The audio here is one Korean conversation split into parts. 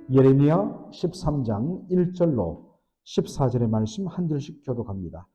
예레미야 13장 1절로 14절의 말씀 한 절씩 교독합니다.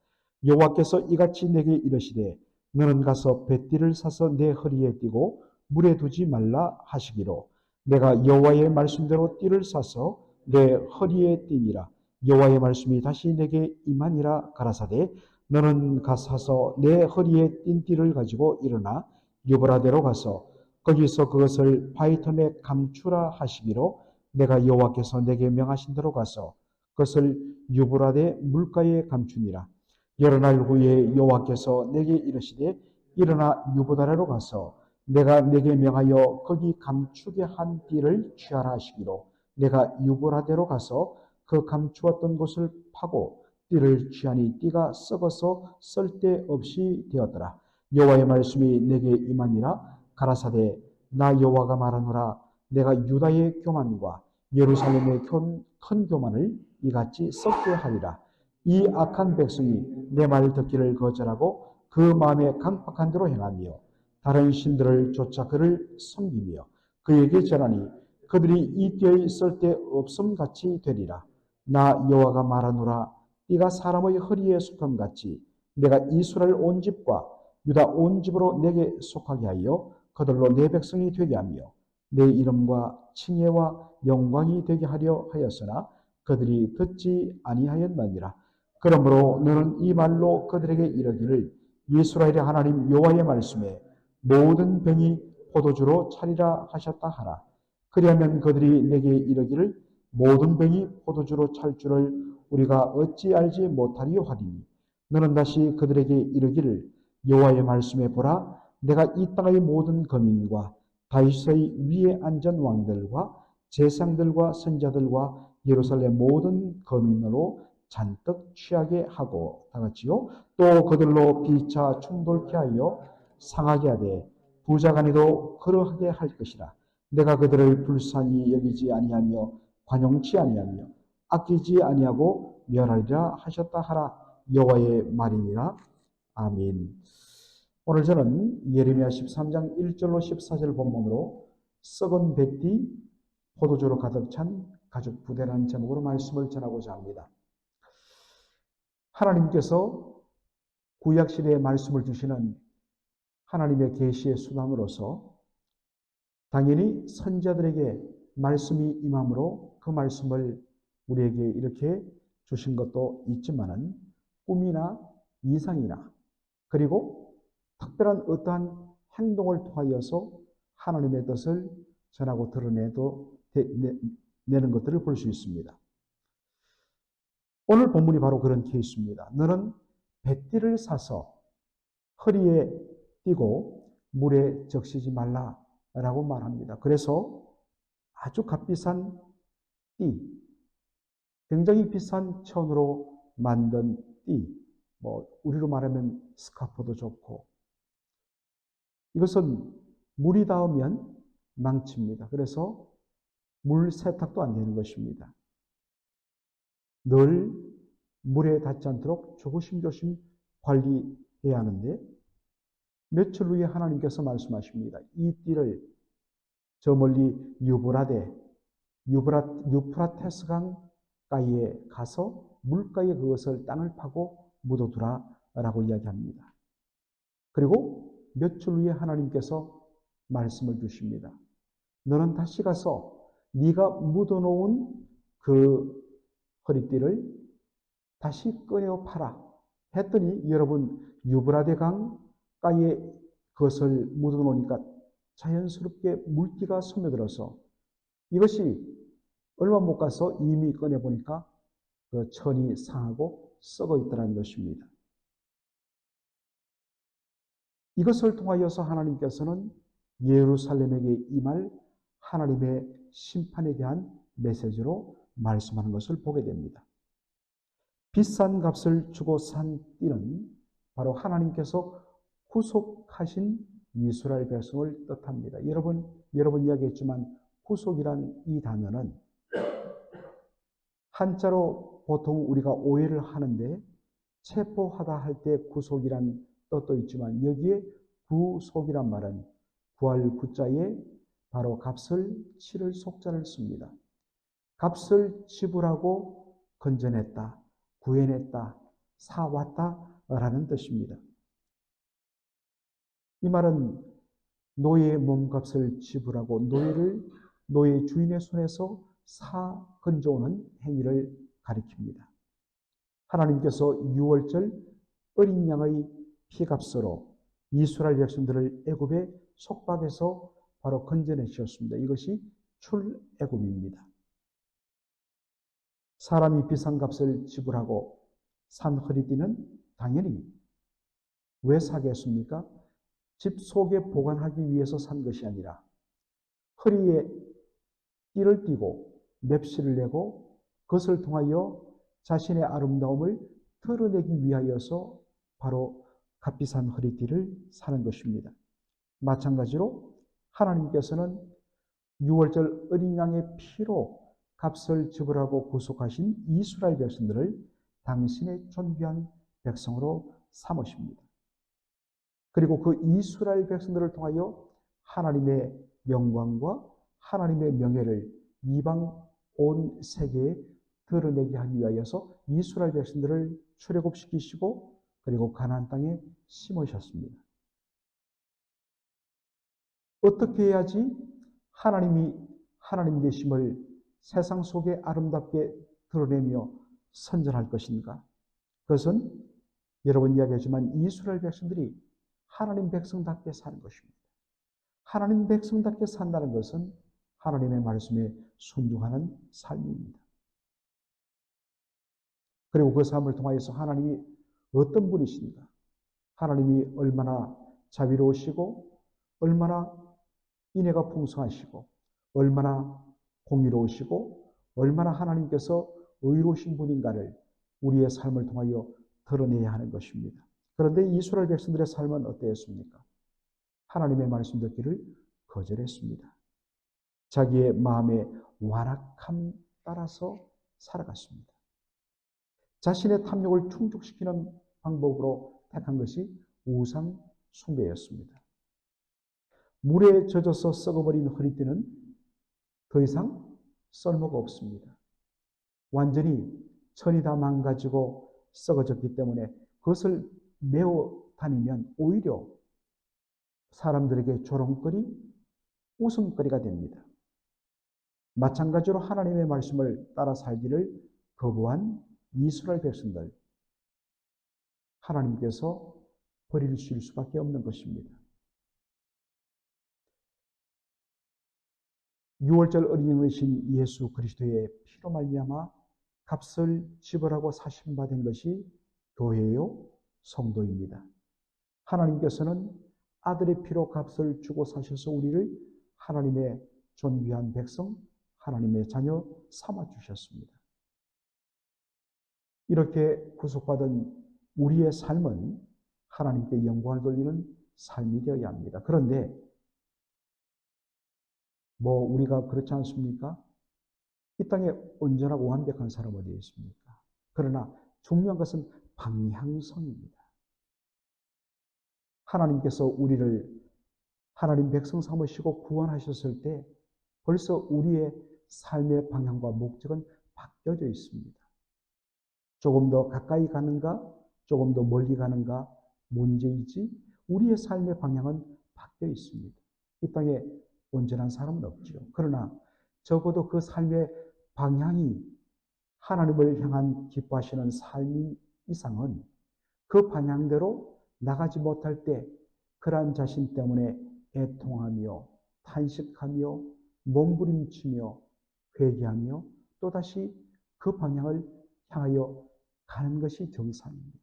여호와께서 이같이 내게 이르시되 너는 가서 뱃띠를 사서 내 허리에 띠고 물에 두지 말라 하시기로 내가 여호와의 말씀대로 띠를 사서 내 허리에 띠니라. 여호와의 말씀이 다시 내게 임하니라 가라사대 너는 가사서 내 허리에 띈 띠를 가지고 일어나 유브라데로 가서 거기서 그것을 바위틈에 감추라 하시기로 내가 여호와께서 내게 명하신 대로 가서 그것을 유브라데 물가에 감추니라. 여러 날 후에 여호와께서 내게 이르시되 일어나 유브라데로 가서 내가 내게 명하여 거기 감추게 한 띠를 취하라 하시기로 내가 유브라데로 가서 그 감추었던 곳을 파고 띠를 취하니 띠가 썩어서 쓸데없이 되었더라. 여호와의 말씀이 내게 임하니라 가라사대 나 여호와가 말하노라 내가 유다의 교만과 예루살렘의 큰 교만을 이같이 썩게 하리라. 이 악한 백성이 내 말을 듣기를 거절하고 그 마음에 강팍한 대로 행하며 다른 신들을 쫓아 그를 섬기며 그에게 절하니 그들이 이 띠의 쓸데없음 같이 되리라. 나 여호와가 말하노라 띠가 사람의 허리에 속함 같이 내가 이스라엘 온 집과 유다 온 집으로 내게 속하게 하여 그들로 내 백성이 되게 하며 내 이름과 칭예와 영광이 되게 하려 하였으나 그들이 듣지 아니하였느니라. 그러므로 너는 이 말로 그들에게 이르기를 이스라엘의 하나님 여호와의 말씀에 모든 병이 포도주로 차리라 하셨다 하라. 그리하면 그들이 내게 이르기를 모든 병이 포도주로 찰 줄을 우리가 어찌 알지 못하리요 하리니 너는 다시 그들에게 이르기를 여호와의 말씀에 보라 내가 이 땅의 모든 거민과 다윗의 위에 앉은 왕들과 제상들과 선자들과 예루살렘 모든 거민으로 잔뜩 취하게 하고 다같이요 또 그들로 피차 충돌케 하여 상하게 하되 부자간에도 그러하게 할 것이라. 내가 그들을 불쌍히 여기지 아니하며 관용치 아니하며 아끼지 아니하고 멸하리라 하셨다 하라. 여호와의 말이니라. 아멘. 오늘 저는 예레미야 13장 1절로 14절 본문으로 썩은 뱃띠 포도주로 가득 찬 가죽 부대라는 제목으로 말씀을 전하고자 합니다. 하나님께서 구약시대에 말씀을 주시는 하나님의 계시의 수단으로서 당연히 선자들에게 말씀이 임함으로 그 말씀을 우리에게 이렇게 주신 것도 있지만은 꿈이나 이상이나 그리고 특별한 어떠한 행동을 통하여서 하나님의 뜻을 전하고 드러내는 것들을 볼 수 있습니다. 오늘 본문이 바로 그런 케이스입니다. 너는 뱃띠를 사서 허리에 띠고 물에 적시지 말라라고 말합니다. 그래서 아주 값비싼 띠, 굉장히 비싼 천으로 만든 띠, 우리로 말하면 스카프도 좋고 이것은 물이 닿으면 망칩니다. 그래서 물 세탁도 안 되는 것입니다. 늘 물에 닿지 않도록 조심조심 관리해야 하는데 며칠 후에 하나님께서 말씀하십니다. 이 띠를 저 멀리 유프라테스 강가에 가서 물가에 그것을 땅을 파고 묻어두라라고 이야기합니다. 그리고 며칠 후에 하나님께서 말씀을 주십니다. 너는 다시 가서 네가 묻어놓은 그 허리띠를 다시 꺼내어 팔아 했더니 여러분 유브라데 강가에 그것을 묻어놓으니까 자연스럽게 물기가 스며들어서 이것이 얼마 못 가서 이미 꺼내보니까 그 천이 상하고 썩어 있더라는 것입니다. 이것을 통하여서 하나님께서는 예루살렘에게 임할 하나님의 심판에 대한 메시지로 말씀하는 것을 보게 됩니다. 비싼 값을 주고 산 띠는 바로 하나님께서 구속하신 이스라엘 백성을 뜻합니다. 여러분 이야기했지만 구속이란 이 단어는 한자로 보통 우리가 오해를 하는데 체포하다 할 때 구속이란 뜻도 있지만 여기에 구속이란 말은 구할 구자에 바로 값을 치를 속자를 씁니다. 값을 지불하고 건져냈다, 구해냈다, 사왔다라는 뜻입니다. 이 말은 노예의 몸값을 지불하고 노예 주인의 손에서 사 건져오는 행위를 가리킵니다. 하나님께서 유월절 어린 양의 피값으로 이스라엘 백성들을 애굽의 속박에서 바로 건져내셨습니다. 이것이 출애굽입니다. 사람이 비싼 값을 지불하고 산 허리띠는 당연히 왜 사겠습니까? 집 속에 보관하기 위해서 산 것이 아니라 허리에 띠를 띠고 맵시를 내고 그것을 통하여 자신의 아름다움을 드러내기 위하여서 바로 값비싼 허리띠를 사는 것입니다. 마찬가지로 하나님께서는 유월절 어린 양의 피로 값을 지불하고 구속하신 이스라엘 백성들을 당신의 존귀한 백성으로 삼으십니다. 그리고 그 이스라엘 백성들을 통하여 하나님의 영광과 하나님의 명예를 이방 온 세계에 드러내게 하기 위하여서 이스라엘 백성들을 출애굽시키시고 그리고 가나안 땅에 심으셨습니다. 어떻게 해야지 하나님이 하나님 되심을 세상 속에 아름답게 드러내며 선전할 것인가? 그것은 여러분 이야기하지만 이스라엘 백성들이 하나님 백성답게 사는 것입니다. 하나님 백성답게 산다는 것은 하나님의 말씀에 순종하는 삶입니다. 그리고 그 삶을 통하여서 하나님이 어떤 분이신가? 하나님이 얼마나 자비로우시고 얼마나 인애가 풍성하시고 얼마나 공의로우시고 얼마나 하나님께서 의로우신 분인가를 우리의 삶을 통하여 드러내야 하는 것입니다. 그런데 이스라엘 백성들의 삶은 어떠했습니까? 하나님의 말씀 듣기를 거절했습니다. 자기의 마음의 완악함 따라서 살아갔습니다. 자신의 탐욕을 충족시키는 방법으로 택한 것이 우상 숭배였습니다. 물에 젖어서 썩어버린 허리띠는 더 이상 쓸모가 없습니다. 완전히 천이 다 망가지고 썩어졌기 때문에 그것을 메어 다니면 오히려 사람들에게 조롱거리, 웃음거리가 됩니다. 마찬가지로 하나님의 말씀을 따라 살기를 거부한 이스라엘 백성들, 하나님께서 버리실 수밖에 없는 것입니다. 유월절 어린 양이신 예수 그리스도의 피로 말미암아 값을 지불하고 사신 바 된 것이 교회요 성도입니다. 하나님께서는 아들의 피로 값을 주고 사셔서 우리를 하나님의 존귀한 백성, 하나님의 자녀 삼아 주셨습니다. 이렇게 구속받은 우리의 삶은 하나님께 영광을 돌리는 삶이 되어야 합니다. 그런데 우리가 그렇지 않습니까? 이 땅에 온전하고 완벽한 사람 어디에 있습니까? 그러나 중요한 것은 방향성입니다. 하나님께서 우리를 하나님 백성 삼으시고 구원하셨을 때 벌써 우리의 삶의 방향과 목적은 바뀌어져 있습니다. 조금 더 가까이 가는가, 조금 더 멀리 가는가 문제이지 우리의 삶의 방향은 바뀌어 있습니다. 이 땅에 온전한 사람은 없죠. 그러나 적어도 그 삶의 방향이 하나님을 향한 기뻐하시는 삶인 이상은 그 방향대로 나가지 못할 때 그러한 자신 때문에 애통하며 탄식하며 몸부림치며 회개하며 또다시 그 방향을 향하여 가는 것이 정상입니다.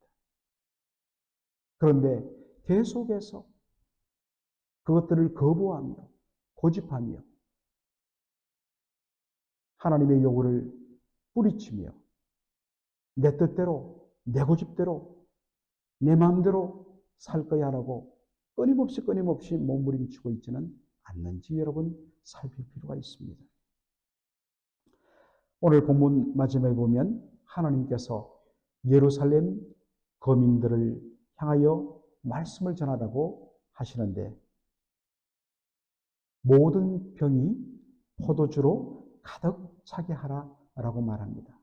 그런데 계속해서 그것들을 거부하며 고집하며 하나님의 요구를 뿌리치며 내 뜻대로 내 고집대로 내 마음대로 살 거야 라고 끊임없이 몸부림치고 있지는 않는지 여러분 살필 필요가 있습니다. 오늘 본문 마지막에 보면 하나님께서 예루살렘 거민들을 향하여 말씀을 전하라고 하시는데 모든 병이 포도주로 가득 차게 하라라고 말합니다.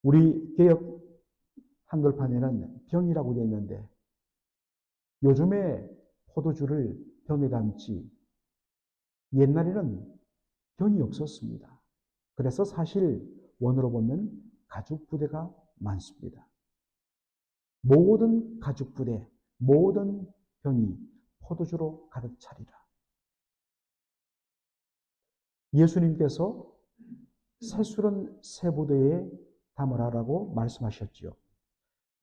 우리 개역 한글판에는 병이라고 되어 있는데 요즘에 포도주를 병에 담지 옛날에는 병이 없었습니다. 그래서 사실 원어로 보면 가죽 부대가 많습니다. 모든 가죽 부대, 모든 병이 포도주로 가득 차리라. 예수님께서 새술은 새 부대에 담으라라고 말씀하셨지요.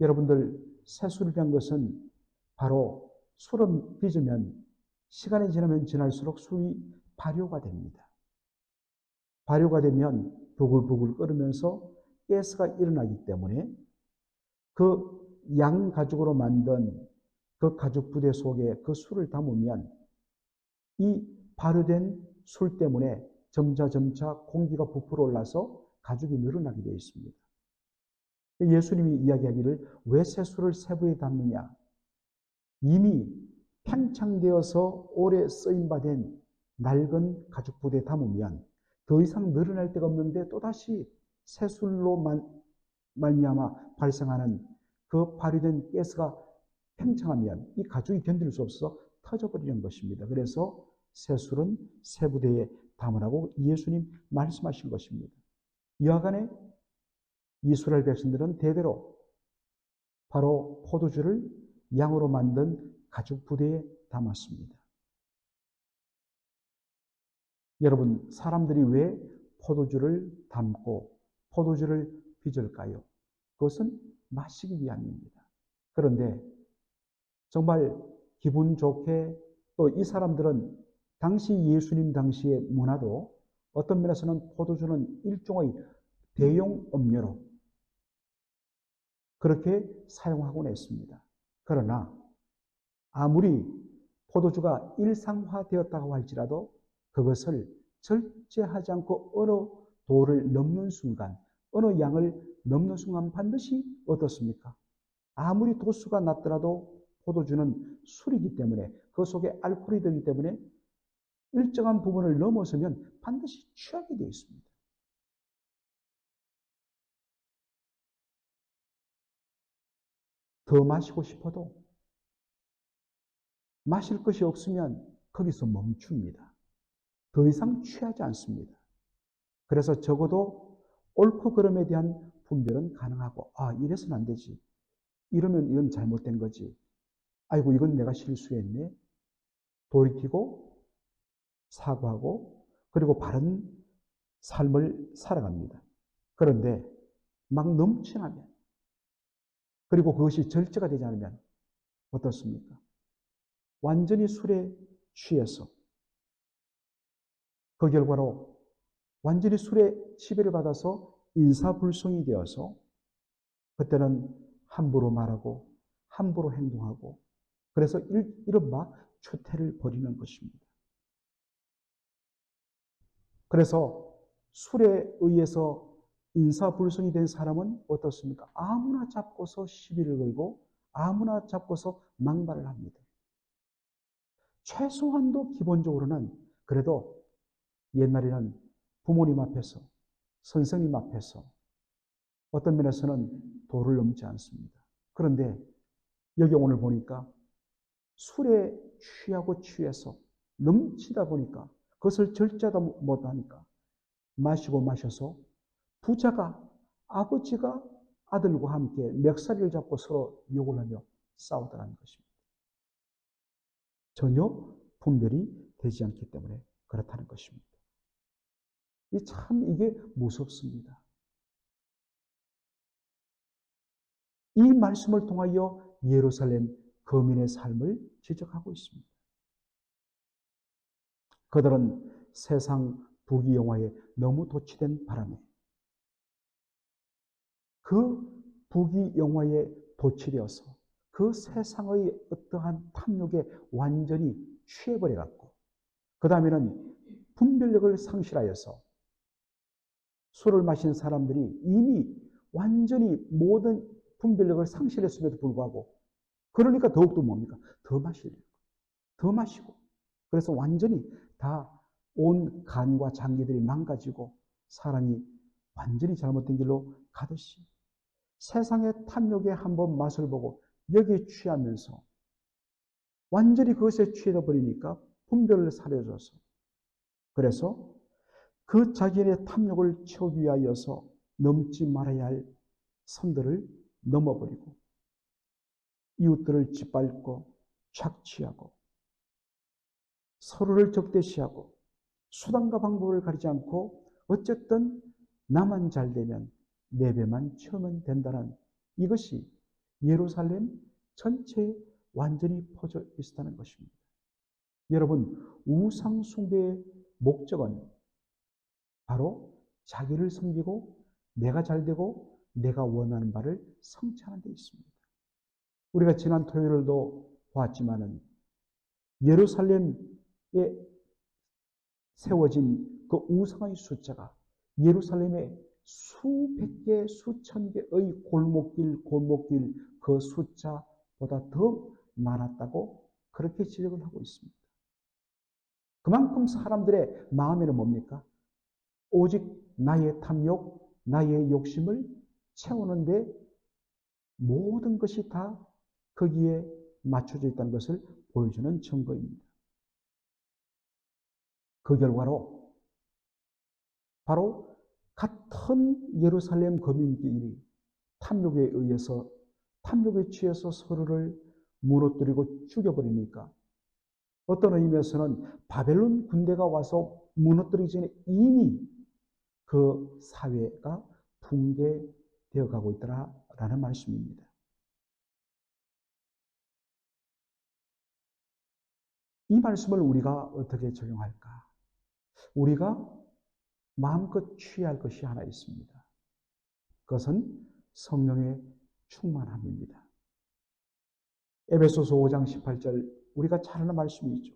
여러분들 새술이라는 것은 바로 술은 빚으면 시간이 지나면 지날수록 술이 발효가 됩니다. 발효가 되면 부글부글 끓으면서 가스가 일어나기 때문에 그 양가죽으로 만든 그 가죽 부대 속에 그 술을 담으면 이 발효된 술 때문에 점차 공기가 부풀어 올라서 가죽이 늘어나게 되어 있습니다. 예수님이 이야기하기를 왜 새술을 새부에 담느냐? 이미 팽창되어서 오래 쓰임받은 낡은 가죽 부대에 담으면 더 이상 늘어날 데가 없는데 또다시 새술로 말미암아 발생하는 그 발효된 가스가 팽창하면 이 가죽이 견딜 수 없어서 터져버리는 것입니다. 그래서 새술은 새 부대에 담으라고 예수님 말씀하신 것입니다. 여하간에 이스라엘 백성들은 대대로 바로 포도주를 양으로 만든 가죽 부대에 담았습니다. 여러분, 사람들이 왜 포도주를 담고 포도주를 빚을까요? 그것은 마시기 위함입니다. 그런데 정말 기분 좋게 또 이 사람들은 당시 예수님 당시의 문화도 어떤 면에서는 포도주는 일종의 대용 음료로 그렇게 사용하곤 했습니다. 그러나 아무리 포도주가 일상화되었다고 할지라도 그것을 절제하지 않고 어느 도를 넘는 순간, 어느 양을 넘는 순간 반드시 어떻습니까? 아무리 도수가 낮더라도 포도주는 술이기 때문에 그 속에 알코올이 들기 때문에 일정한 부분을 넘어서면 반드시 취하게 되어 있습니다. 더 마시고 싶어도 마실 것이 없으면 거기서 멈춥니다. 더 이상 취하지 않습니다. 그래서 적어도 옳고 그름에 대한 분별은 가능하고 이래서는 안 되지. 이러면 이건 잘못된 거지. 아이고 이건 내가 실수했네. 돌이키고 사과하고 그리고 바른 삶을 살아갑니다. 그런데 막 넘쳐나면 그리고 그것이 절제가 되지 않으면 어떻습니까? 완전히 술에 취해서 그 결과로 완전히 술에 지배를 받아서 인사불성이 되어서 그때는 함부로 말하고 함부로 행동하고 그래서 이른바 추태를 벌이는 것입니다. 그래서 술에 의해서 인사불성이 된 사람은 어떻습니까? 아무나 잡고서 시비를 걸고 아무나 잡고서 막말을 합니다. 최소한도 기본적으로는 그래도 옛날에는 부모님 앞에서 선생님 앞에서 어떤 면에서는 도를 넘지 않습니다. 그런데 여기 오늘 보니까 술에 취하고 취해서 넘치다 보니까 그것을 절제하다 못하니까 마시고 마셔서 부자가 아버지가 아들과 함께 멱살을 잡고 서로 욕을 하며 싸우더라는 것입니다. 전혀 분별이 되지 않기 때문에 그렇다는 것입니다. 참 이게 무섭습니다. 이 말씀을 통하여 예루살렘 거민의 삶을 지적하고 있습니다. 그들은 세상 부귀영화에 너무 도취된 바람에 그 부귀영화에 도취되어서 그 세상의 어떠한 탐욕에 완전히 취해버려갖고 그 다음에는 분별력을 상실하여서 술을 마신 사람들이 이미 완전히 모든 분별력을 상실했음에도 불구하고 그러니까 더욱더 뭡니까? 더 마시고 그래서 완전히 다 온 간과 장기들이 망가지고 사람이 완전히 잘못된 길로 가듯이 세상의 탐욕에 한번 맛을 보고 여기에 취하면서 완전히 그것에 취해져 버리니까 분별을 사려줘서 그래서 그 자기의 탐욕을 채우기 위하여서 넘지 말아야 할 선들을 넘어버리고 이웃들을 짓밟고 착취하고 서로를 적대시하고 수단과 방법을 가리지 않고 어쨌든 나만 잘 되면 내 배만 채우면 된다는 이것이 예루살렘 전체에 완전히 퍼져 있었다는 것입니다. 여러분, 우상 숭배의 목적은 바로 자기를 섬기고 내가 잘 되고 내가 원하는 바를 성취하는 데 있습니다. 우리가 지난 토요일도 보았지만은 예루살렘에 세워진 그 우상의 숫자가 예루살렘의 수백 개, 수천 개의 골목길 그 숫자보다 더 많았다고 그렇게 지적을 하고 있습니다. 그만큼 사람들의 마음에는 뭡니까? 오직 나의 탐욕, 나의 욕심을 채우는데 모든 것이 다 거기에 맞춰져 있다는 것을 보여주는 증거입니다. 그 결과로 바로 같은 예루살렘 거민들이 탐욕에 의해서 탐욕에 취해서 서로를 무너뜨리고 죽여버리니까 어떤 의미에서는 바벨론 군대가 와서 무너뜨리기 전에 이미 그 사회가 붕괴되어 가고 있더라라는 말씀입니다. 이 말씀을 우리가 어떻게 적용할까? 우리가 마음껏 취할 것이 하나 있습니다. 그것은 성령의 충만함입니다. 에베소서 5장 18절 우리가 잘 아는 말씀이죠.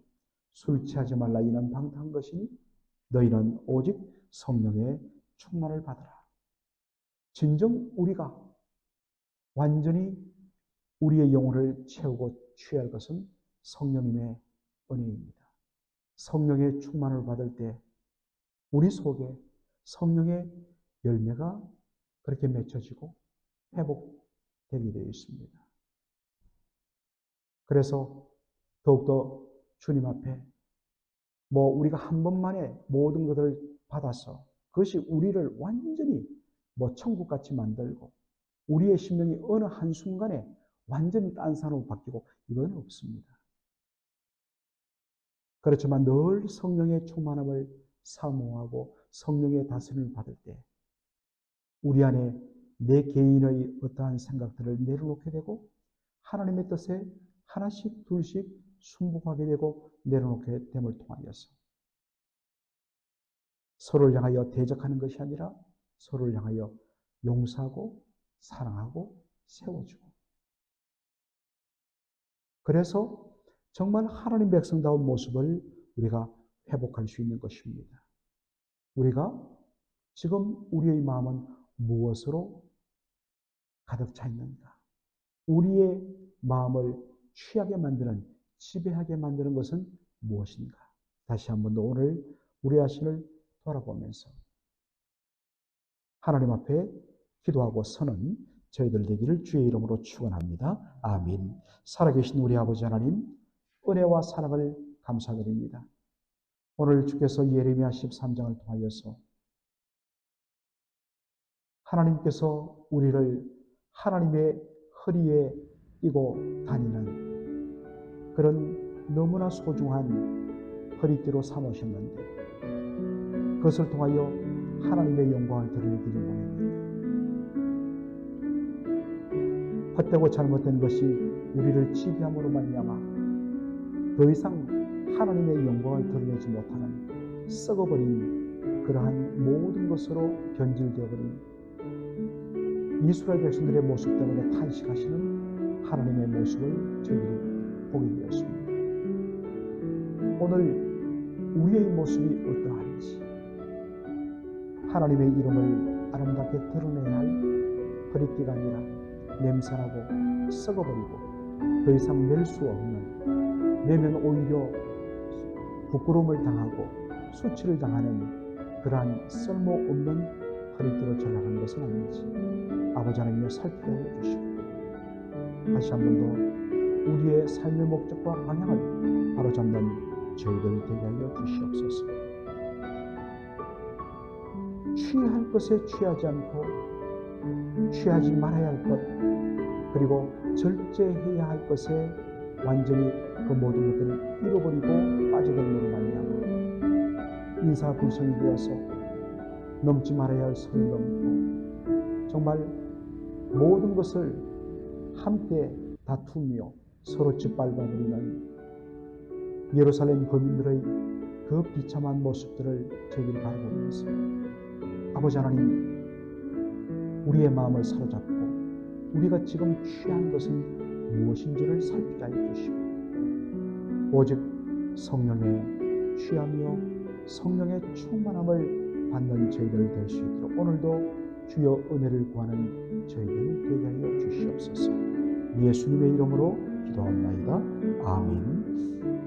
술 취하지 말라 이는 방탕한 것이니 너희는 오직 성령의 충만을 받으라. 진정 우리가 완전히 우리의 영혼을 채우고 취할 것은 성령님의 은혜입니다. 성령의 충만을 받을 때 우리 속에 성령의 열매가 그렇게 맺혀지고 회복되게 되어 있습니다. 그래서 더욱더 주님 앞에 우리가 한 번만에 모든 것을 받아서 그것이 우리를 완전히 천국같이 만들고 우리의 심령이 어느 한순간에 완전히 딴 사람으로 바뀌고 이건 없습니다. 그렇지만 늘 성령의 충만함을 사모하고 성령의 다스림을 받을 때 우리 안에 내 개인의 어떠한 생각들을 내려놓게 되고 하나님의 뜻에 하나씩 둘씩 순복하게 되고 내려놓게 됨을 통하여서 서로를 향하여 대적하는 것이 아니라 서로를 향하여 용서하고 사랑하고 세워주고 그래서 정말 하나님 백성다운 모습을 우리가 회복할 수 있는 것입니다. 우리가 지금 우리의 마음은 무엇으로 가득 차 있는가? 우리의 마음을 취하게 만드는, 지배하게 만드는 것은 무엇인가? 다시 한번 오늘 우리 자신을 돌아보면서 하나님 앞에 기도하고 서는 저희들 되기를 주의 이름으로 축원합니다. 아멘. 살아계신 우리 아버지 하나님, 은혜와 사랑을 감사드립니다. 오늘 주께서 예레미야 13장을 통하여서 하나님께서 우리를 하나님의 허리에 끼고 다니는 그런 너무나 소중한 허리띠로 삼으셨는데 그것을 통하여 하나님의 영광을 드러내기를 원했는데 헛되고 잘못된 것이 우리를 지배함으로 말미암아 더 이상 하나님의 영광을 드러내지 못하는 썩어버린 그러한 모든 것으로 변질되어버린 이스라엘 백성들의 모습 때문에 탄식하시는 하나님의 모습을 저희들이 보게 되었습니다. 오늘 우리의 모습이 어떠한지 하나님의 이름을 아름답게 드러내야 할 허리띠가 아니라 냄새나고 썩어버리고 더 이상 낼 수 없는 내면 오히려 부끄러움을 당하고 수치를 당하는 그러한 쓸모없는 허리띠로 전락한 것은 아닌지 아버지 하나님여 살피게 하여 주시고, 다시 한 번 더 우리의 삶의 목적과 방향을 바로잡는 저희들 되게 하여 주시옵소서. 취할 것에 취하지 않고 취하지 말아야 할 것, 그리고 절제해야 할 것에 완전히 그 모든 것들을 잃어버리고 빠져들므로 말미암아 인사불성이 되어서 넘지 말아야 할 선을 넘고 정말 모든 것을 함께 다투며 서로 짓밟아버리는 예루살렘 거민들의 그 비참한 모습들을 저희들이 바라보면서 아버지 하나님, 우리의 마음을 사로잡고 우리가 지금 취한 것은 무엇인지를 살피게 하여 주시고, 오직 성령에 취하며 성령의 충만함을 받는 저희들 될 수 있도록 오늘도 주여 은혜를 구하는 저희들 되게 하여 주시옵소서. 예수님의 이름으로 기도합나이다. 아멘.